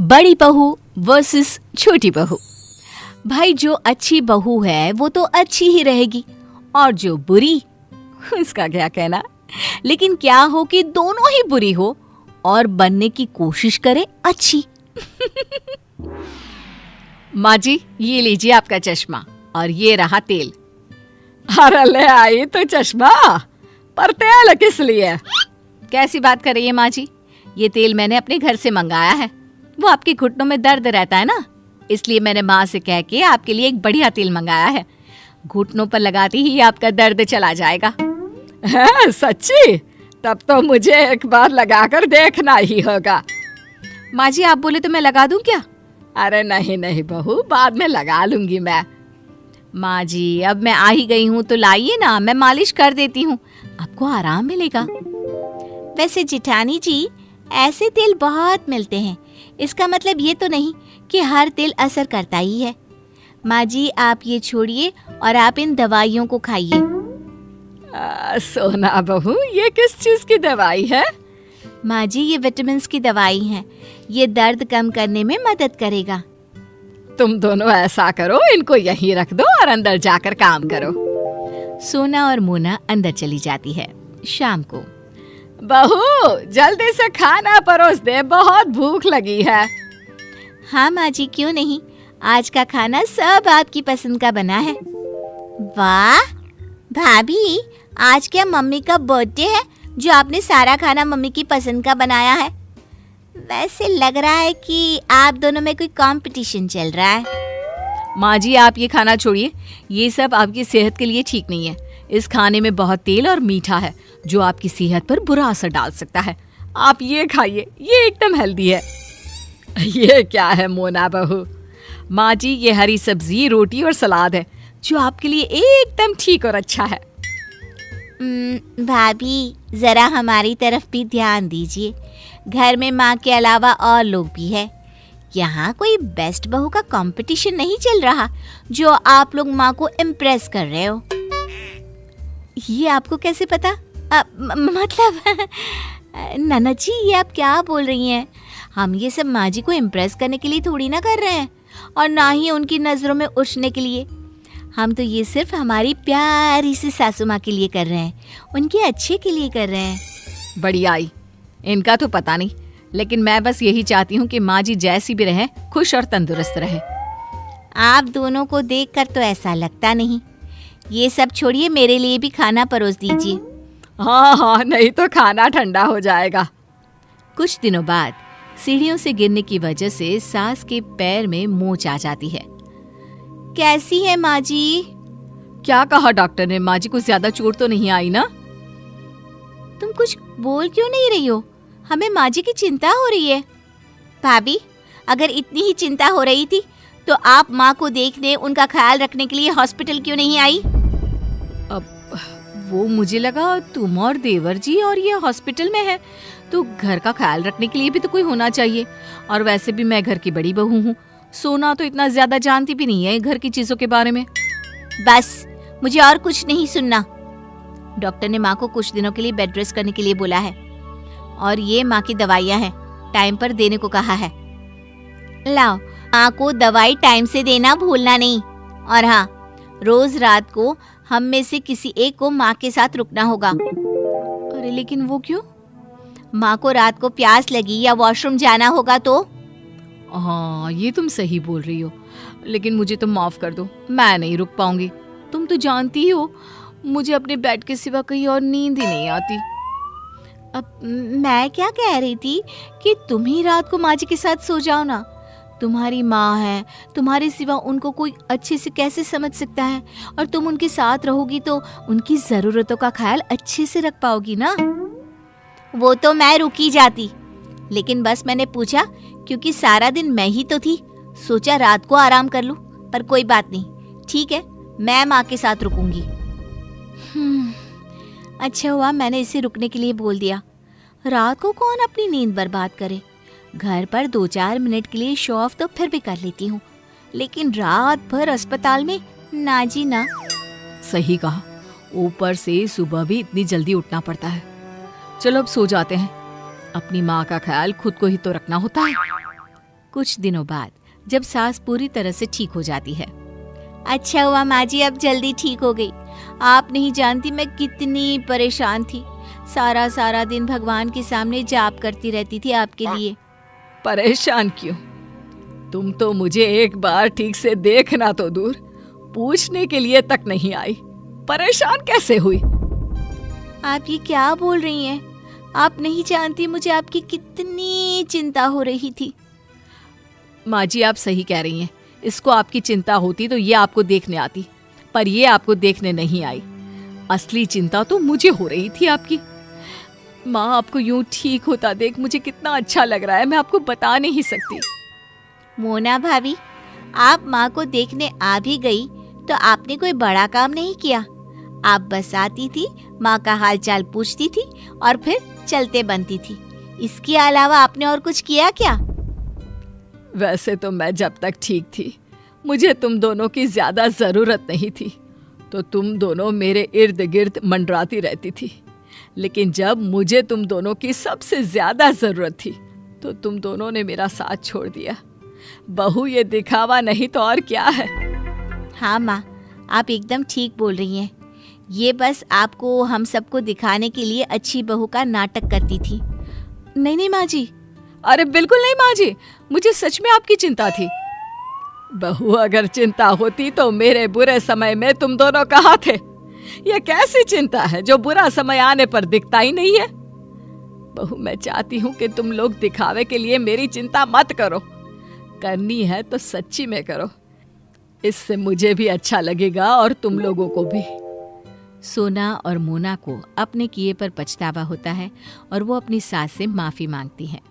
बड़ी बहू वर्सेस छोटी बहू। भाई जो अच्छी बहू है वो तो अच्छी ही रहेगी और जो बुरी उसका क्या कहना। लेकिन क्या हो कि दोनों ही बुरी हो और बनने की कोशिश करे अच्छी। माँ जी ये लीजिए आपका चश्मा और ये रहा तेल। अरे ले आई तो चश्मा, पर तेल किस लिए? कैसी बात कर रही है माँ जी, ये तेल मैंने अपने घर से मंगाया है। वो आपके घुटनों में दर्द रहता है ना, इसलिए मैंने माँ से कह के आपके लिए एक बढ़िया तेल मंगाया है। घुटनों पर लगाते ही आपका दर्द चला जाएगा। है सच्ची? तब तो मुझे एक बार लगाकर देखना ही होगा। माँ जी आप बोले तो मैं लगा दूं क्या? अरे नहीं नहीं बहू, बाद में लगा लूंगी मैं। माँ जी अब मैं आ ही गई हूँ तो लाइए ना, मैं मालिश कर देती हूँ, आपको आराम मिलेगा। वैसे जिठानी जी ऐसे तेल बहुत मिलते हैं, इसका मतलब ये तो नहीं कि हर तेल असर करता ही है। माँ जी आप ये छोड़िए और आप इन दवाइयों को खाइए। सोना बहू ये किस चीज की दवाई है? माँ जी ये विटामिन की दवाई है, ये दर्द कम करने में मदद करेगा। तुम दोनों ऐसा करो, इनको यहीं रख दो और अंदर जाकर काम करो। सोना और मोना अंदर चली जाती है। शाम को बहू जल्दी से खाना परोस दे, बहुत भूख लगी है। हाँ माँ जी क्यों नहीं, आज का खाना सब आपकी पसंद का बना है। वाह भाभी आज क्या मम्मी का बर्थडे है जो आपने सारा खाना मम्मी की पसंद का बनाया है? वैसे लग रहा है कि आप दोनों में कोई कंपटीशन चल रहा है। माँ जी आप ये खाना छोड़िए, ये सब आपकी सेहत के लिए ठीक नहीं है। इस खाने में बहुत तेल और मीठा है जो आपकी सेहत पर बुरा असर डाल सकता है। आप ये खाइए, ये एकदम हेल्दी है। ये क्या है मोना बहू? माँ जी ये हरी सब्जी, रोटी और सलाद है जो आपके लिए एकदम ठीक और अच्छा है। भाभी जरा हमारी तरफ भी ध्यान दीजिए, घर में माँ के अलावा और लोग भी है। यहाँ कोई बेस्ट बहू का कंपटीशन नहीं चल रहा जो आप लोग माँ को इम्प्रेस कर रहे हो। ये आपको कैसे पता? मतलब नन्ना जी ये आप क्या बोल रही हैं? हम ये सब माँ जी को इम्प्रेस करने के लिए थोड़ी ना कर रहे हैं और ना ही उनकी नज़रों में उठने के लिए। हम तो ये सिर्फ हमारी प्यारी सी सासू माँ के लिए कर रहे हैं, उनके अच्छे के लिए कर रहे हैं। बढ़िया आई, इनका तो पता नहीं, लेकिन मैं बस यही चाहती हूँ कि माँ जी जैसी भी रहे खुश और तंदुरुस्त रहे। आप दोनों को देखकर तो ऐसा लगता नहीं। ये सब छोड़िए, मेरे लिए भी खाना परोस दीजिए। हाँ हाँ नहीं तो खाना ठंडा हो जाएगा। कुछ दिनों बाद सीढ़ियों से गिरने की वजह से सास के पैर में मोच आ जाती है। कैसी है माँ जी? क्या कहा डॉक्टर ने? माँ जी को ज्यादा चोट तो नहीं आई ना? तुम कुछ बोल क्यों नहीं रही हो? हमें माँ जी की चिंता हो रही है। भाभी अगर इतनी ही चिंता हो रही थी तो आप माँ को देखने, उनका ख्याल रखने के लिए हॉस्पिटल क्यों नहीं आई? अब वो मुझे लगा तुम और देवर जी और ये हॉस्पिटल में है तो घर का ख्याल रखने के लिए भी तो कोई होना चाहिए। और वैसे भी मैं घर की बड़ी बहू हूँ, सोना तो इतना ज्यादा जानती भी नहीं है घर की चीजों के बारे में। बस मुझे और कुछ नहीं सुनना। डॉक्टर ने माँ को कुछ दिनों के लिए बेड रेस्ट करने के लिए बोला है और ये माँ की दवाइयाँ हैं, टाइम पर देने को कहा है। लाओ माँ को दवाई टाइम से देना भूलना नहीं। और हाँ रोज रात को हम में से किसी एक को माँ के साथ रुकना होगा। अरे लेकिन वो क्यों? माँ को रात को प्यास लगी या वॉशरूम जाना होगा तो? हाँ ये तुम सही बोल रही हो, लेकिन मुझे तो माफ कर दो, मैं नहीं रुक पाऊंगी। तुम तो जानती ही हो मुझे अपने बेड के सिवा कहीं और नींद ही नहीं आती। अब मैं क्या कह रही थी कि तुम ही रात को माँ जी के साथ सो जाओ ना। तुम्हारी माँ है, तुम्हारे सिवा उनको कोई अच्छे से कैसे समझ सकता है, और तुम उनके साथ रहोगी तो उनकी जरूरतों का ख्याल अच्छे से रख पाओगी ना। वो तो मैं रुकी जाती, लेकिन बस मैंने पूछा क्योंकि सारा दिन मैं ही तो थी, सोचा रात को आराम कर लूं। पर कोई बात नहीं, ठीक है मैं माँ के साथ रुकूंगी। अच्छा हुआ मैंने इसे रुकने के लिए बोल दिया। रात को कौन अपनी नींद बर्बाद करे। घर पर 2-4 मिनट के लिए शो ऑफ तो फिर भी कर लेती हूँ, लेकिन रात भर अस्पताल में ना जी ना। सही कहा, ऊपर से सुबह भी इतनी जल्दी उठना पड़ता है। चलो अब सो जाते हैं, अपनी माँ का ख्याल खुद को ही तो रखना होता है। कुछ दिनों बाद जब सास पूरी तरह से ठीक हो जाती है। अच्छा हुआ माँ जी, अब जल्दी ठीक हो गई। आप नहीं जानती मैं कितनी परेशान थी। सारा सारा दिन भगवान के सामने जाप करती रहती थी आपके लिए। परेशान क्यों? तुम तो मुझे एक बार ठीक से देखना तो दूर, पूछने के लिए तक नहीं आई। परेशान कैसे हुई? आप ये क्या बोल रही हैं? आप नहीं जानती मुझे आपकी कितनी चिंता हो रही थी। माँ जी, आप सही कह रही हैं। इसको आपकी चिंता होती तो ये आपको देखने आती, पर ये आपको देखने नहीं आई। असली चिंता तो मुझे हो रही थी आपकी। माँ, आपको यूं ठीक होता देख मुझे कितना अच्छा लग रहा है, मैं आपको बता नहीं सकती। मोना भाभी, आप माँ को देखने आ भी गई तो आपने कोई बड़ा काम नहीं किया। आप बस आती थी, माँ का हालचाल पूछती थी और फिर चलते बनती थी। इसके अलावा आपने और कुछ किया क्या? वैसे तो मैं जब तक ठीक थी मुझे तुम दोनों की ज्यादा जरूरत नहीं थी, तो तुम दोनों मेरे इर्द गिर्द मंडराती रहती थी। लेकिन जब मुझे तुम दोनों की सबसे ज्यादा जरूरत थी तो तुम दोनों ने मेरा साथ छोड़ दिया। बहू, ये दिखावा नहीं तो और क्या है। हाँ माँ, आप एकदम ठीक बोल रही हैं। ये बस आपको हम सबको दिखाने के लिए अच्छी बहू का नाटक करती थी। नहीं माँ जी, अरे बिल्कुल नहीं माँ जी, मुझे सच में आपकी चिंता थी। बहू, अगर चिंता होती तो मेरे बुरे समय में तुम दोनों कहाँ थे? ये कैसी चिंता है जो बुरा समय आने पर दिखता ही नहीं है? बहू, मैं चाहती हूँ कि तुम लोग दिखावे के लिए मेरी चिंता मत करो। करनी है तो सच्ची में करो, इससे मुझे भी अच्छा लगेगा और तुम लोगों को भी। सोना और मोना को अपने किए पर पछतावा होता है और वो अपनी सास से माफी मांगती हैं।